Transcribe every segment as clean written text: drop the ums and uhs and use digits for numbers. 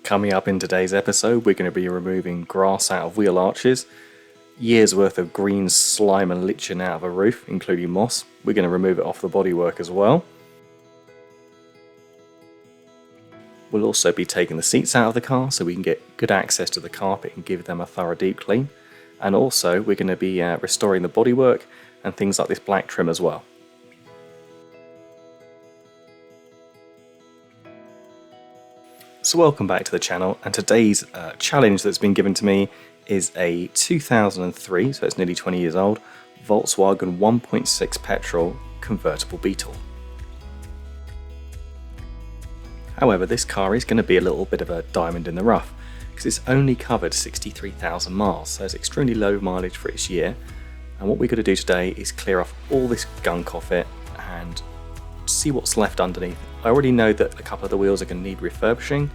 Coming up in today's episode, we're going to be removing grass out of wheel arches, years worth of green slime and lichen out of a roof, including moss. We're going to remove it off the bodywork as well. We'll also be taking the seats out of the car so we can get good access to the carpet and give them a thorough deep clean. And also we're going to be restoring the bodywork and things like this black trim as well. So welcome back to the channel, and today's challenge that's been given to me is a 2003, so it's nearly 20 years old, Volkswagen 1.6 petrol convertible Beetle. However, this car is going to be a little bit of a diamond in the rough because it's only covered 63,000 miles, so it's extremely low mileage for its year. And what we're going to do today is clear off all this gunk off it and see what's left underneath. I already know that a couple of the wheels are going to need refurbishing,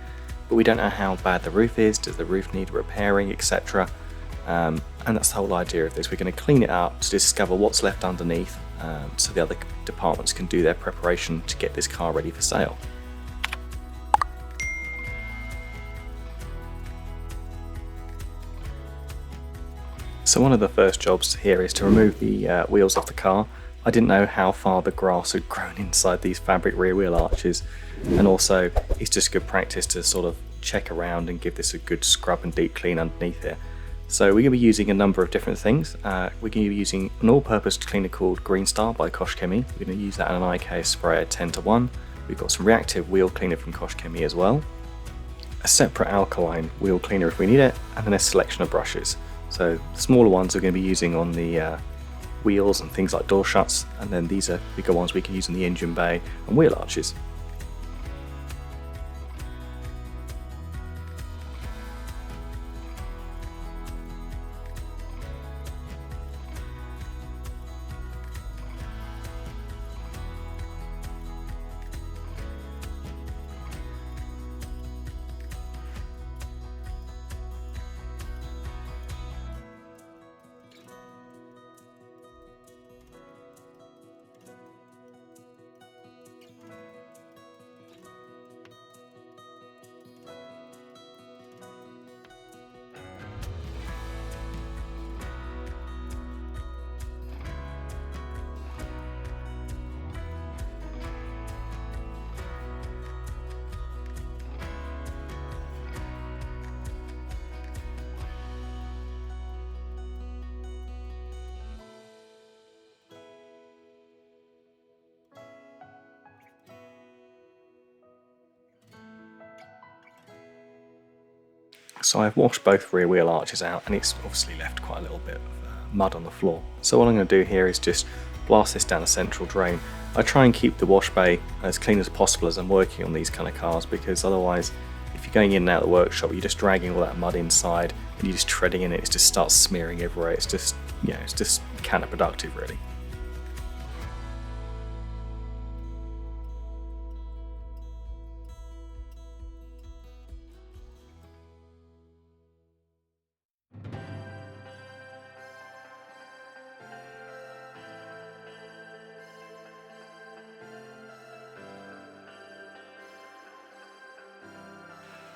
but we don't know how bad the roof is. Does the roof need repairing, etc. And that's the whole idea of this. We're going to clean it up to discover what's left underneath, so the other departments can do their preparation to get this car ready for sale. So one of the first jobs here is to remove the wheels off the car. I didn't know how far the grass had grown inside these fabric rear wheel arches, and also it's just good practice to sort of check around and give this a good scrub and deep clean underneath here. So we're going to be using a number of different things. We're going to be using an all-purpose cleaner called Green Star by Kosh Chemie. We're going to use that in an IK sprayer 10:1. We've got some reactive wheel cleaner from Kosh Chemie as well, a separate alkaline wheel cleaner if we need it, and then a selection of brushes. So the smaller ones we're going to be using on the wheels and things like door shuts, and then these are bigger ones we can use in the engine bay and wheel arches. So I've washed both rear wheel arches out, and it's obviously left quite a little bit of mud on the floor. So what I'm going to do here is just blast this down a central drain. I try and keep the wash bay as clean as possible as I'm working on these kind of cars, because otherwise if you're going in and out of the workshop you're just dragging all that mud inside and you're just treading in it, it just starts smearing everywhere. It's just, you know, it's just counterproductive really.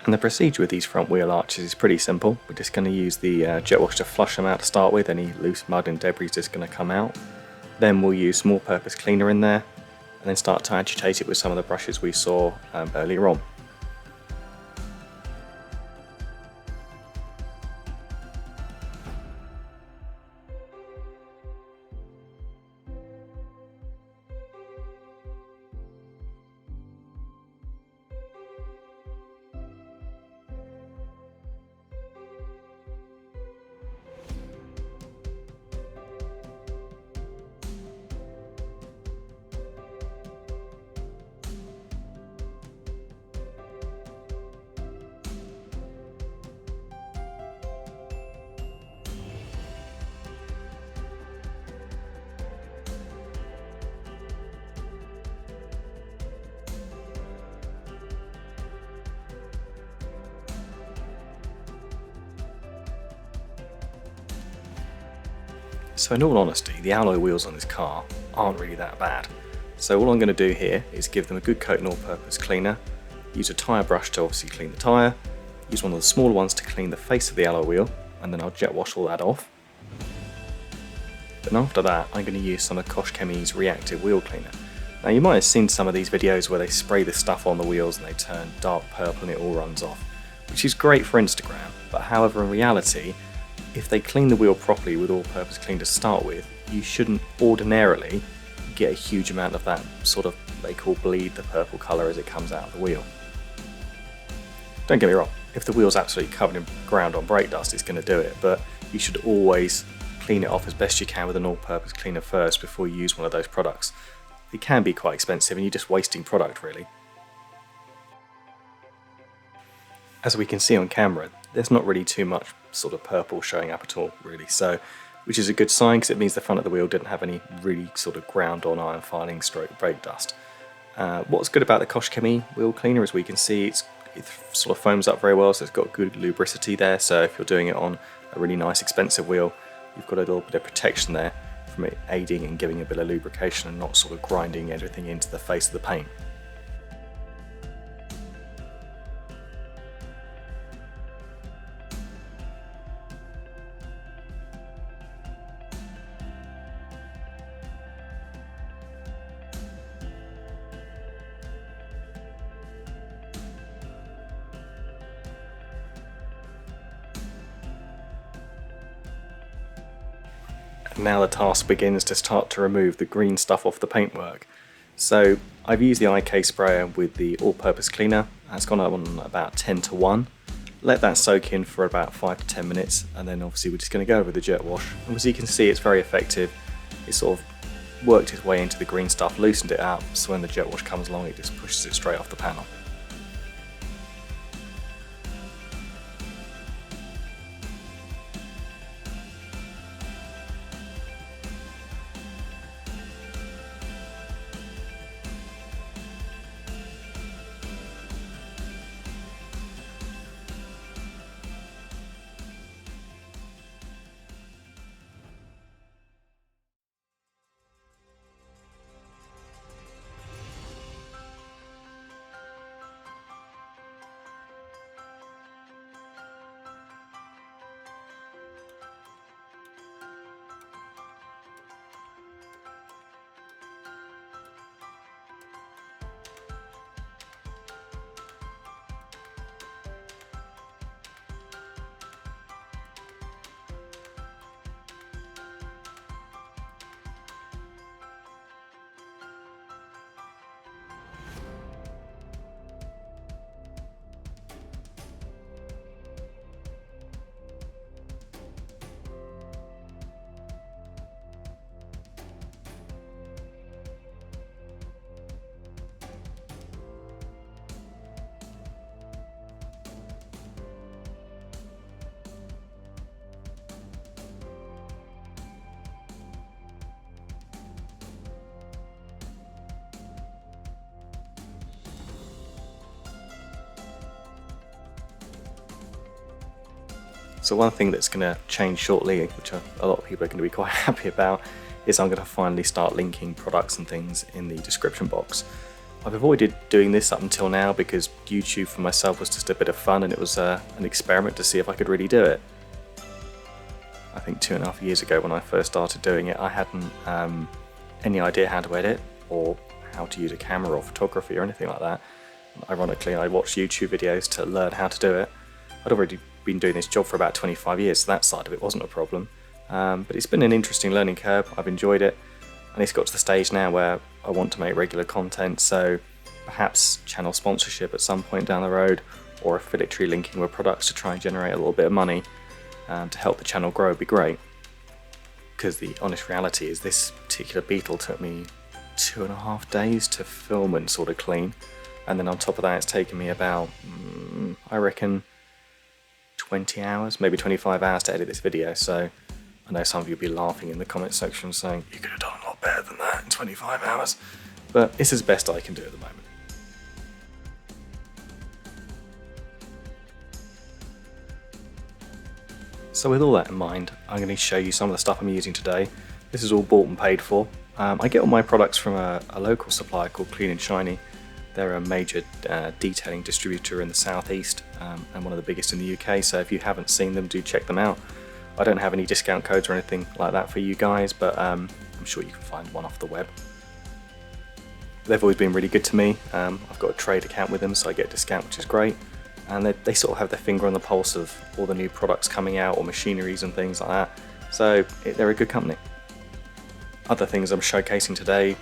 And the procedure with these front wheel arches is pretty simple. We're just going to use the jet wash to flush them out to start with. Any loose mud and debris is just going to come out. Then we'll use small purpose cleaner in there, and then start to agitate it with some of the brushes we saw earlier on. So in all honesty, the alloy wheels on this car aren't really that bad. So all I'm going to do here is give them a good coat and all-purpose cleaner, use a tyre brush to obviously clean the tyre, use one of the smaller ones to clean the face of the alloy wheel, and then I'll jet wash all that off. Then after that, I'm going to use some of Kosh Chemie's reactive wheel cleaner. Now you might have seen some of these videos where they spray this stuff on the wheels and they turn dark purple and it all runs off, which is great for Instagram, but however in reality, if they clean the wheel properly with all-purpose clean to start with, you shouldn't ordinarily get a huge amount of that sort of, they call bleed, the purple colour as it comes out of the wheel. Don't get me wrong, if the wheel's absolutely covered in ground on brake dust, it's going to do it, but you should always clean it off as best you can with an all-purpose cleaner first before you use one of those products. It can be quite expensive and you're just wasting product really. As we can see on camera, there's not really too much sort of purple showing up at all really, so which is a good sign because it means the front of the wheel didn't have any really sort of ground on iron filing stroke brake dust. What's good about the Kosh Chemie wheel cleaner, as we can see, it sort of foams up very well, so it's got good lubricity there, so if you're doing it on a really nice expensive wheel, you've got a little bit of protection there from it aiding and giving a bit of lubrication and not sort of grinding everything into the face of the paint. Now the task begins to start to remove the green stuff off the paintwork. So I've used the IK sprayer with the all-purpose cleaner. It's gone on about 10:1. Let that soak in for about 5 to 10 minutes, and then obviously we're just going to go over the jet wash. And as you can see, it's very effective. It sort of worked its way into the green stuff, loosened it out, so when the jet wash comes along it just pushes it straight off the panel. So one thing that's going to change shortly, which a lot of people are going to be quite happy about, is I'm going to finally start linking products and things in the description box. I've avoided doing this up until now because YouTube for myself was just a bit of fun, and it was an experiment to see if I could really do it. I think 2.5 years ago when I first started doing it, I hadn't any idea how to edit or how to use a camera or photography or anything like that. Ironically, I watched YouTube videos to learn how to do it. I'd already been doing this job for about 25 years, so that side of it wasn't a problem. But it's been an interesting learning curve. I've enjoyed it, and it's got to the stage now where I want to make regular content, so perhaps channel sponsorship at some point down the road, or affiliatory linking with products to try and generate a little bit of money to help the channel grow would be great. Because the honest reality is this particular Beetle took me 2.5 days to film and sort of clean, and then on top of that it's taken me about, I reckon, 20 hours, maybe 25 hours to edit this video. So I know some of you will be laughing in the comment section saying you could have done a lot better than that in 25 hours, but it's as best I can do at the moment. So with all that in mind, I'm going to show you some of the stuff I'm using today. This is all bought and paid for. I get all my products from a local supplier called Clean and Shiny. They're a major detailing distributor in the southeast and one of the biggest in the UK, so if you haven't seen them, do check them out. I don't have any discount codes or anything like that for you guys, but I'm sure you can find one off the web. They've always been really good to me. I've got a trade account with them, so I get a discount, which is great. And they sort of have their finger on the pulse of all the new products coming out, or machineries and things like that. So they're a good company. Other things I'm showcasing today,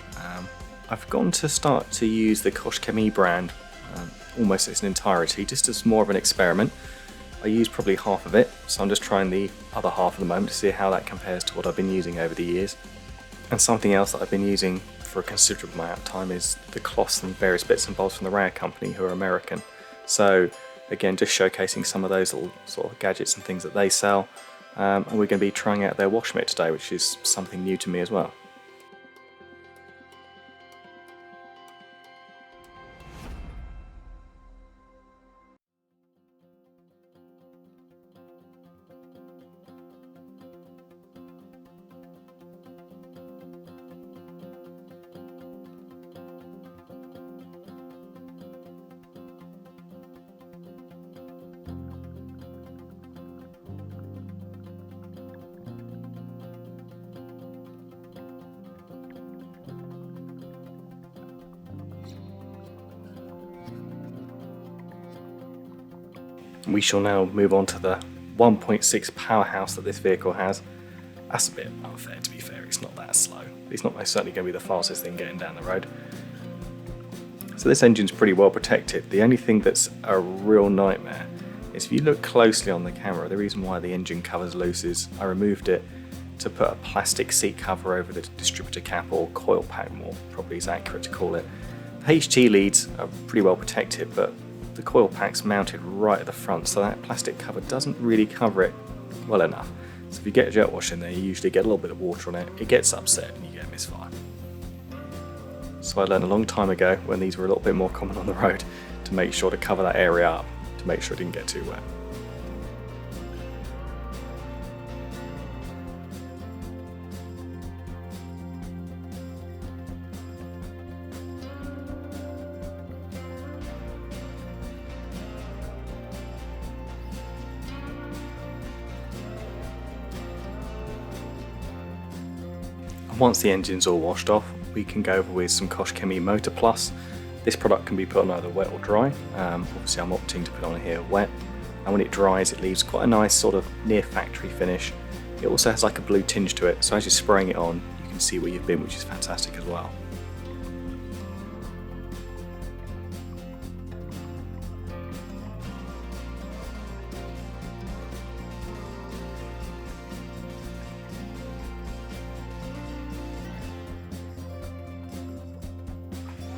I've gone to start to use the Koshchemi brand almost in its entirety, just as more of an experiment. I used probably half of it, so I'm just trying the other half at the moment to see how that compares to what I've been using over the years. And something else that I've been using for a considerable amount of time is the cloths and various bits and bobs from the Rare Company, who are American. So again, just showcasing some of those little sort of gadgets and things that they sell. And we're going to be trying out their wash mitt today, which is something new to me as well. We shall now move on to the 1.6 powerhouse that this vehicle has. That's a bit unfair, to be fair. It's not that slow. It's not most certainly going to be the fastest thing getting down the road. So this engine's pretty well protected. The only thing that's a real nightmare is if you look closely on the camera, the reason why the engine cover's loose is I removed it to put a plastic seat cover over the distributor cap, or coil pack more probably is accurate to call it. The HT leads are pretty well protected, but the coil pack's mounted right at the front, so that plastic cover doesn't really cover it well enough. So if you get a jet wash in there, you usually get a little bit of water on it, it gets upset and you get misfire. So I learned a long time ago, when these were a little bit more common on the road, to make sure to cover that area up, to make sure it didn't get too wet. Once the engine's all washed off, we can go over with some Koshchemi Motor Plus. This product can be put on either wet or dry. Obviously I'm opting to put on here wet, and when it dries it leaves quite a nice sort of near factory finish. It also has like a blue tinge to it, so as you're spraying it on you can see where you've been, which is fantastic as well.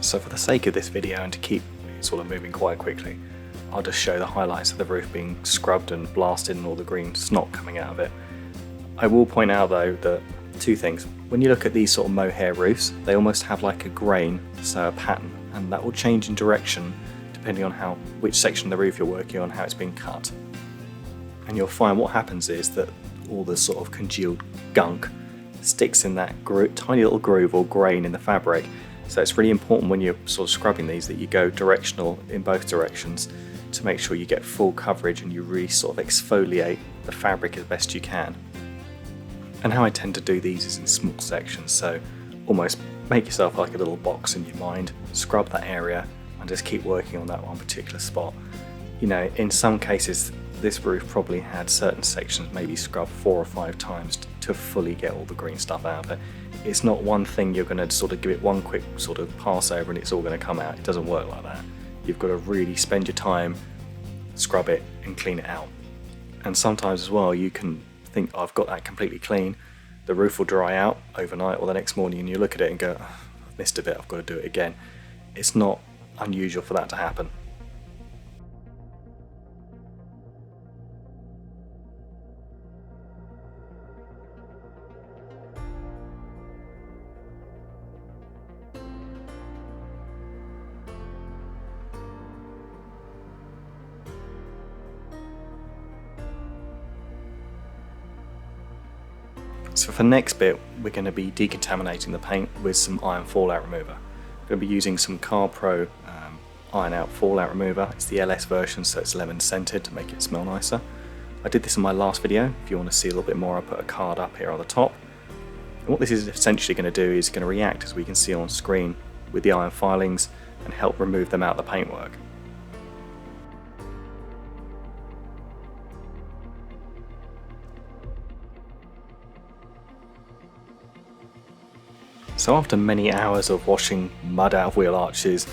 So for the sake of this video and to keep it sort of moving quite quickly, I'll just show the highlights of the roof being scrubbed and blasted and all the green snot coming out of it. I will point out though that two things. When you look at these sort of mohair roofs, they almost have like a grain, so a pattern, and that will change in direction depending on which section of the roof you're working on, how it's been cut. And you'll find what happens is that all the sort of congealed gunk sticks in that tiny little groove or grain in the fabric. So it's really important when you're sort of scrubbing these that you go directional in both directions to make sure you get full coverage and you really sort of exfoliate the fabric as best you can. And how I tend to do these is in small sections, so almost make yourself like a little box in your mind, scrub that area and just keep working on that one particular spot. You know, in some cases this roof probably had certain sections maybe scrubbed 4 or 5 times to fully get all the green stuff out of it. It's not one thing you're going to sort of give it one quick sort of pass over and it's all going to come out. It doesn't work like that. You've got to really spend your time, scrub it and clean it out. And sometimes as well you can think, oh, I've got that completely clean, the roof will dry out overnight or the next morning and you look at it and go, oh, I've missed a bit, I've got to do it again. It's not unusual for that to happen. So for the next bit, we're going to be decontaminating the paint with some iron fallout remover. We're going to be using some Car Pro iron out fallout remover. It's the LS version, so it's lemon scented to make it smell nicer. I did this in my last video. If you want to see a little bit more, I'll put a card up here on the top. And what this is essentially going to do is going to react, as we can see on screen, with the iron filings and help remove them out of the paintwork. So after many hours of washing mud out of wheel arches,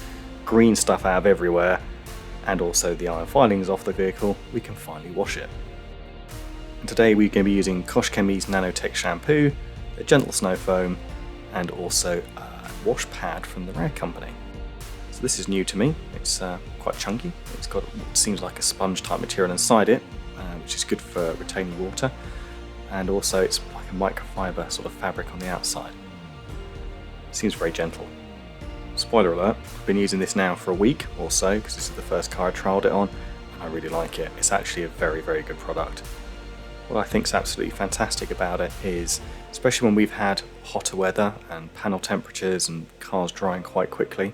green stuff out of everywhere, and also the iron filings off the vehicle, we can finally wash it. And today we're going to be using Koshchemy's Nanotech shampoo, a gentle snow foam, and also a wash pad from the Rag company. So this is new to me. It's quite chunky. It's got what seems like a sponge type material inside it, which is good for retaining water, and also it's like a microfiber sort of fabric on the outside. Seems very gentle. Spoiler alert, I've been using this now for a week or so because this is the first car I trialled it on and I really like it. It's actually a very, very good product. What I think is absolutely fantastic about it is, especially when we've had hotter weather and panel temperatures and cars drying quite quickly,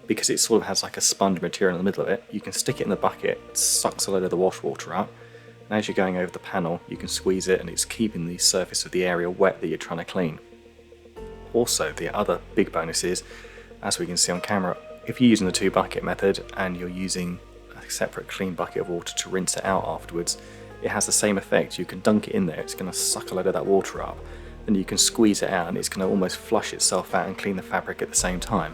because it sort of has like a sponge material in the middle of it, you can stick it in the bucket, it sucks a load of the wash water up, and as you're going over the panel you can squeeze it and it's keeping the surface of the area wet that you're trying to clean. Also, the other big bonus is, as we can see on camera, if you're using the 2-bucket method and you're using a separate clean bucket of water to rinse it out afterwards, it has the same effect. You can dunk it in there, it's going to suck a load of that water up, then you can squeeze it out and it's going to almost flush itself out and clean the fabric at the same time.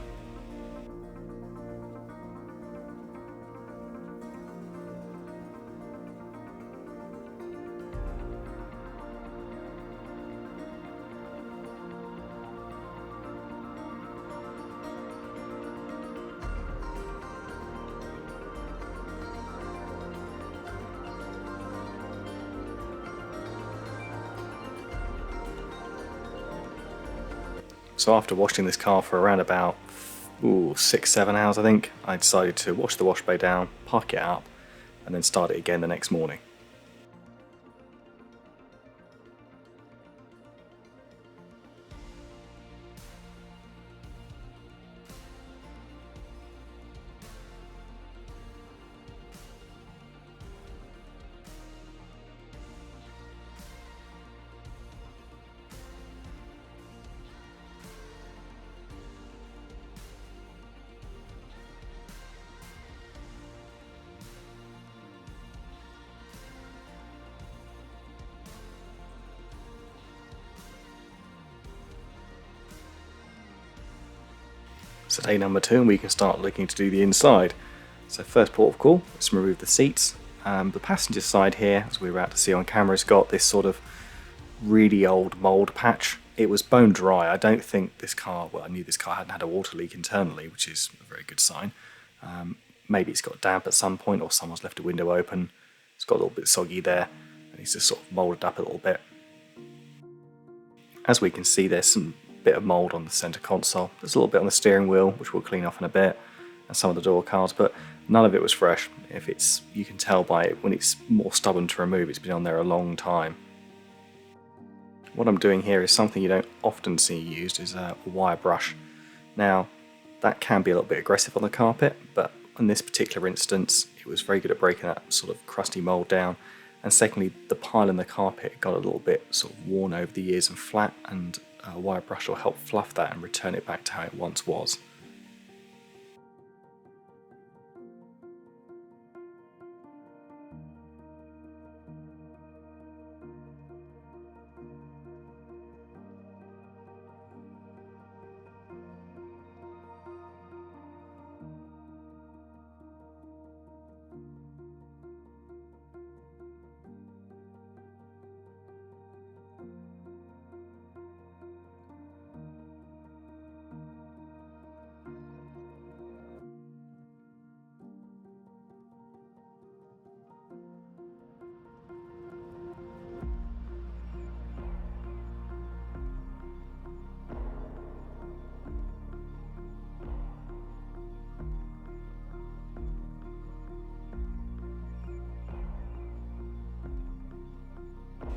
So after washing this car for around about 6-7 hours I think, I decided to wash the wash bay down, park it up, and then start it again the next morning. So day number 2 and we can start looking to do the inside. So first port of call, let's remove the seats. The passenger side here, as we were about to see on camera, has got this sort of really old mould patch. It was bone dry. I don't think this car, well, I knew this car hadn't had a water leak internally, which is a very good sign. Maybe it's got damp at some point or someone's left a window open. It's got a little bit soggy there and it's just sort of moulded up a little bit. As we can see, there's some bit of mould on the centre console. There's a little bit on the steering wheel, which we'll clean off in a bit, and some of the door cards, but none of it was fresh. You can tell by it when it's more stubborn to remove, it's been on there a long time. What I'm doing here is something you don't often see used, is a wire brush. Now, that can be a little bit aggressive on the carpet, but in this particular instance, it was very good at breaking that sort of crusty mould down. And secondly, the pile in the carpet got a little bit sort of worn over the years and flat, and a wire brush will help fluff that and return it back to how it once was.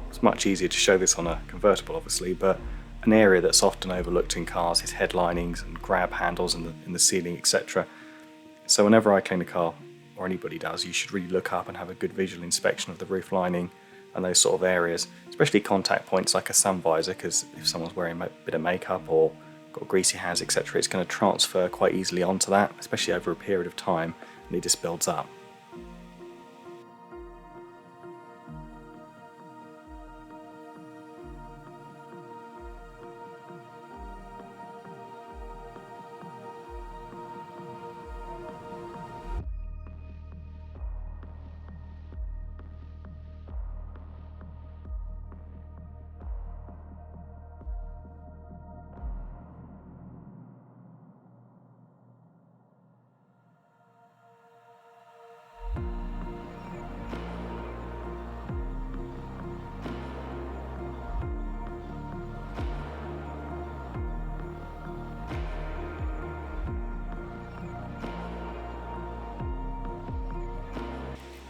It's much easier to show this on a convertible obviously, but an area that's often overlooked in cars is head linings and grab handles in the ceiling, etc. So whenever I clean a car, or anybody does, you should really look up and have a good visual inspection of the roof lining and those sort of areas, especially contact points like a sun visor, because if someone's wearing a bit of makeup or got greasy hands, etc., it's going to transfer quite easily onto that, especially over a period of time, and it just builds up.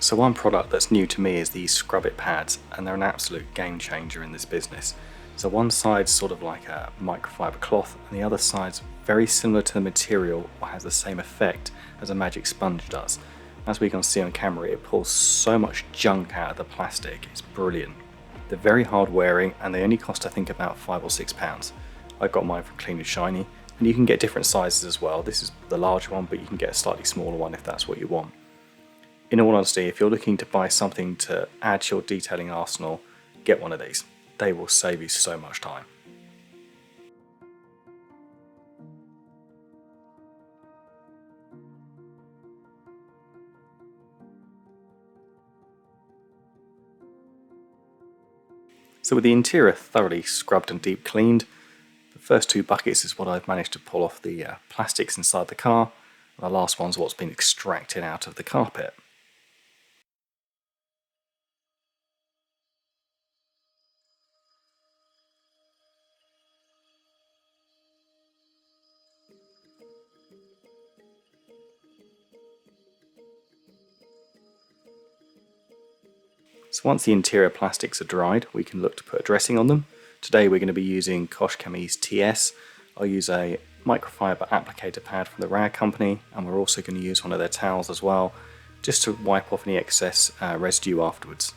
So one product that's new to me is these Scrub It pads, and they're an absolute game changer in this business. So one side's sort of like a microfiber cloth, and the other side's very similar to the material or has the same effect as a magic sponge does. As we can see on camera, it pulls so much junk out of the plastic, it's brilliant. They're very hard wearing, and they only cost I think about £5 or £6. I got mine from Clean and Shiny, and you can get different sizes as well. This is the larger one, but you can get a slightly smaller one if that's what you want. In all honesty, if you're looking to buy something to add to your detailing arsenal, get one of these. They will save you so much time. So with the interior thoroughly scrubbed and deep cleaned, the first 2 buckets is what I've managed to pull off the plastics inside the car, and the last one's what's been extracted out of the carpet. So once the interior plastics are dried, we can look to put a dressing on them. Today we're going to be using Kosh Chemie's TS. I'll use a microfiber applicator pad from the Rag company, and we're also going to use one of their towels as well, just to wipe off any excess residue afterwards.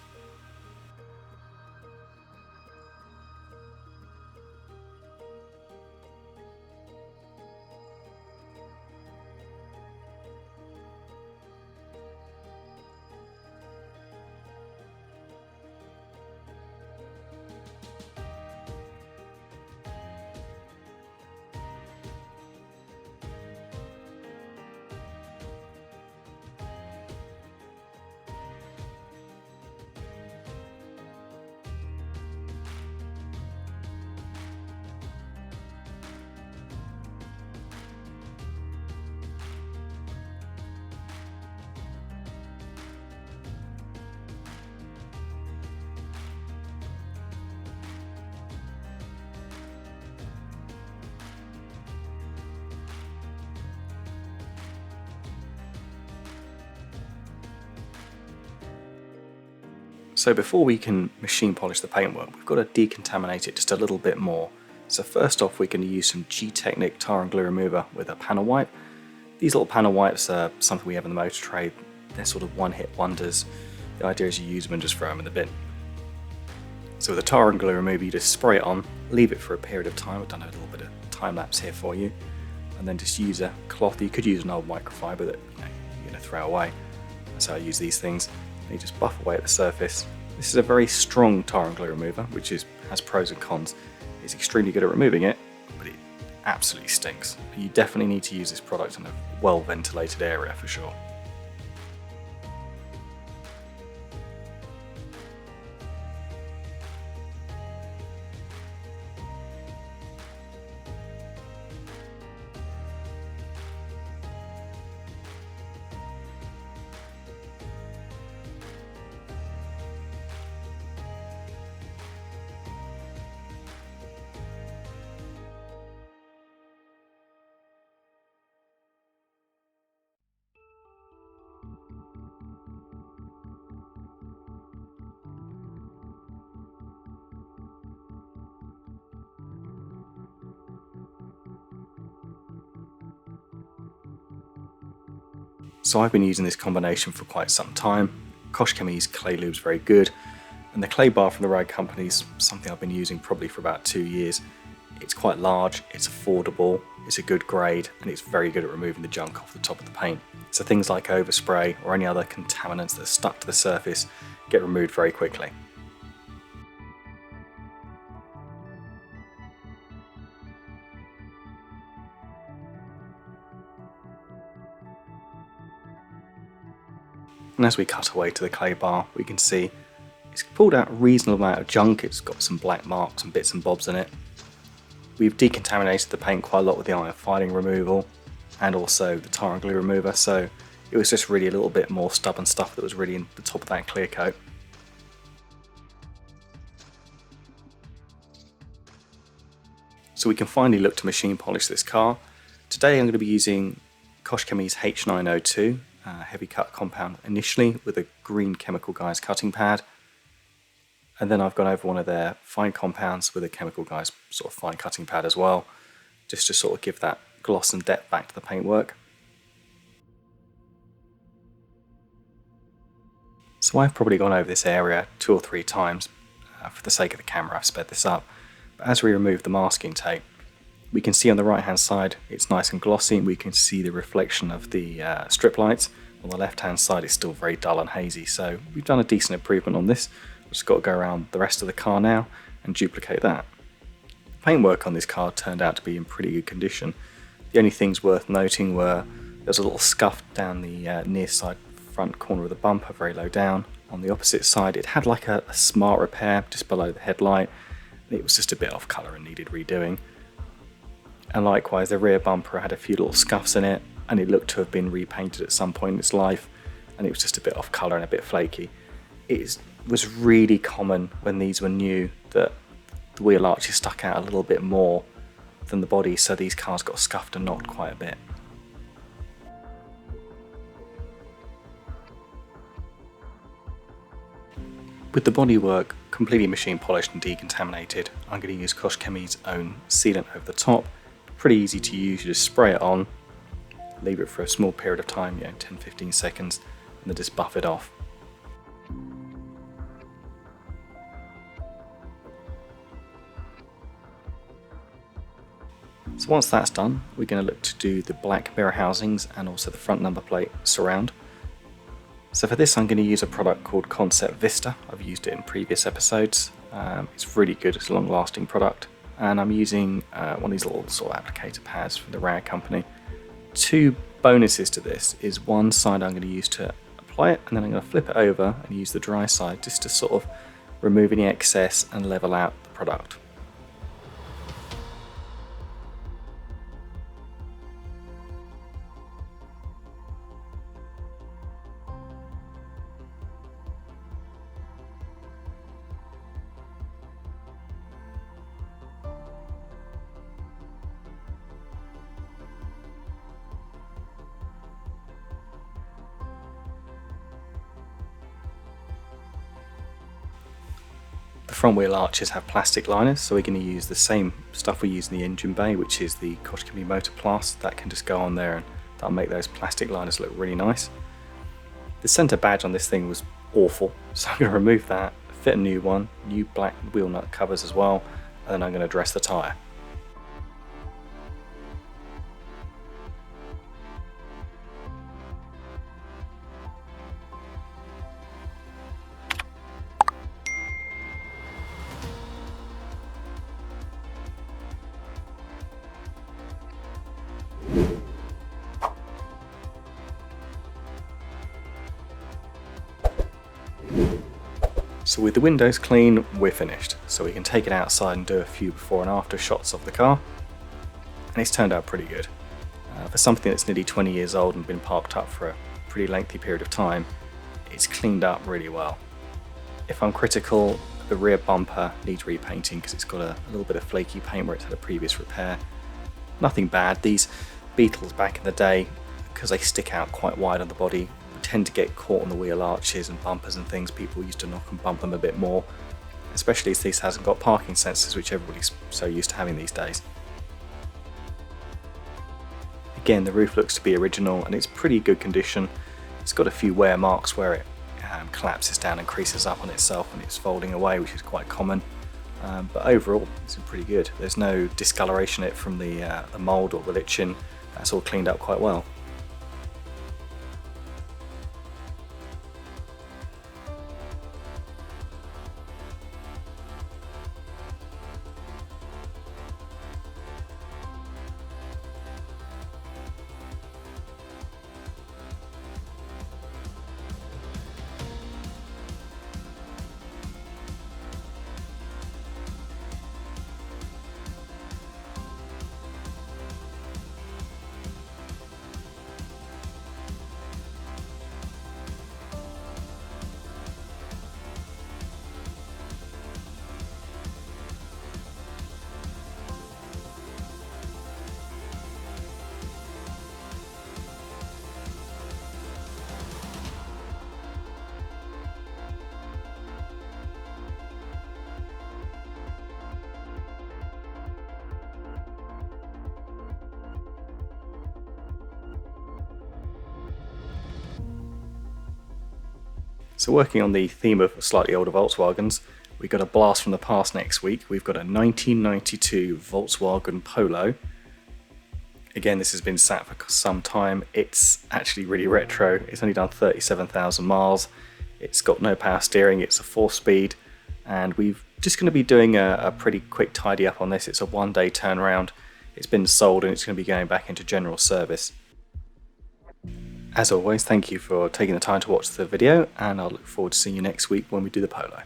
So before we can machine polish the paintwork, we've got to decontaminate it just a little bit more. So first off, we're going to use some G-Technic tar and glue remover with a panel wipe. These little panel wipes are something we have in the motor trade. They're sort of one-hit wonders. The idea is you use them and just throw them in the bin. So with a tar and glue remover, you just spray it on, leave it for a period of time. I've done a little bit of time lapse here for you, and then just use a cloth. You could use an old microfiber that you're going to throw away. That's how I use these things. And you just buff away at the surface. This is a very strong tar and glue remover, which has pros and cons. It's extremely good at removing it, but it absolutely stinks. You definitely need to use this product in a well-ventilated area for sure. So I've been using this combination for quite some time. Koshchemy's clay lube's very good, and the clay bar from the Ride Company is something I've been using probably for about 2 years. It's quite large, it's affordable, it's a good grade, and it's very good at removing the junk off the top of the paint. So things like overspray or any other contaminants that are stuck to the surface get removed very quickly. And as we cut away to the clay bar, we can see it's pulled out a reasonable amount of junk. It's got some black marks and bits and bobs in it. We've decontaminated the paint quite a lot with the iron filing removal and also the tar and glue remover, so it was just really a little bit more stubborn stuff that was really in the top of that clear coat. So we can finally look to machine polish this car. Today I'm going to be using Koshchemy's H902 heavy cut compound initially with a green Chemical Guys cutting pad, and then I've gone over one of their fine compounds with a Chemical Guys sort of fine cutting pad as well, just to sort of give that gloss and depth back to the paintwork. So I've probably gone over this area 2 or 3 times. For the sake of the camera I've sped this up, but as we remove the masking tape, we can see on the right hand side it's nice and glossy, and we can see the reflection of the strip lights. On the left hand side it's still very dull and hazy, so we've done a decent improvement on this. We've just got to go around the rest of the car now and duplicate that. The paintwork on this car turned out to be in pretty good condition. The only things worth noting were there's a little scuff down the near side front corner of the bumper, very low down. On the opposite side it had like a smart repair just below the headlight. It was just a bit off colour and needed redoing. And likewise the rear bumper had a few little scuffs in it, and it looked to have been repainted at some point in its life, and it was just a bit off colour and a bit flaky. It was really common when these were new that the wheel arches stuck out a little bit more than the body, so these cars got scuffed and knocked quite a bit. With the bodywork completely machine polished and decontaminated, I'm going to use Koshchemy's own sealant over the top. Pretty easy to use, you just spray it on, leave it for a small period of time, 10-15 seconds, and then just buff it off. So once that's done, we're going to look to do the black mirror housings and also the front number plate surround. So for this I'm going to use a product called Concept Vista. I've used it in previous episodes. It's really good, it's a long lasting product. And I'm using one of these little sort of applicator pads from the Ride Company. 2 bonuses to this is one side I'm going to use to apply it, and then I'm going to flip it over and use the dry side just to sort of remove any excess and level out the product. The front wheel arches have plastic liners, so we're going to use the same stuff we use in the engine bay, which is the Koshchemy Motorplast. That can just go on there and that'll make those plastic liners look really nice. The centre badge on this thing was awful, so I'm going to remove that, fit a new one, new black wheel nut covers as well, and then I'm going to dress the tyre. So with the windows clean, we're finished. So we can take it outside and do a few before and after shots of the car. And it's turned out pretty good. For something that's nearly 20 years old and been parked up for a pretty lengthy period of time, it's cleaned up really well. If I'm critical, the rear bumper needs repainting because it's got a little bit of flaky paint where it's had a previous repair. Nothing bad. These Beetles back in the day, because they stick out quite wide on the body, tend to get caught on the wheel arches and bumpers and things. People used to knock and bump them a bit more, especially as this hasn't got parking sensors, which everybody's so used to having these days. Again, the roof looks to be original and it's pretty good condition. It's got a few wear marks where it collapses down and creases up on itself when it's folding away, which is quite common. But overall, it's pretty good. There's no discoloration in it from the mould or the lichen. That's all cleaned up quite well. So working on the theme of slightly older Volkswagens, we've got a blast from the past next week. We've got a 1992 Volkswagen Polo. Again, this has been sat for some time. It's actually really retro. It's only done 37,000 miles. It's got no power steering. It's a 4-speed. And we're just going to be doing a pretty quick tidy up on this. It's a one-day turnaround. It's been sold and it's going to be going back into general service. As always, thank you for taking the time to watch the video, and I'll look forward to seeing you next week when we do the Polo.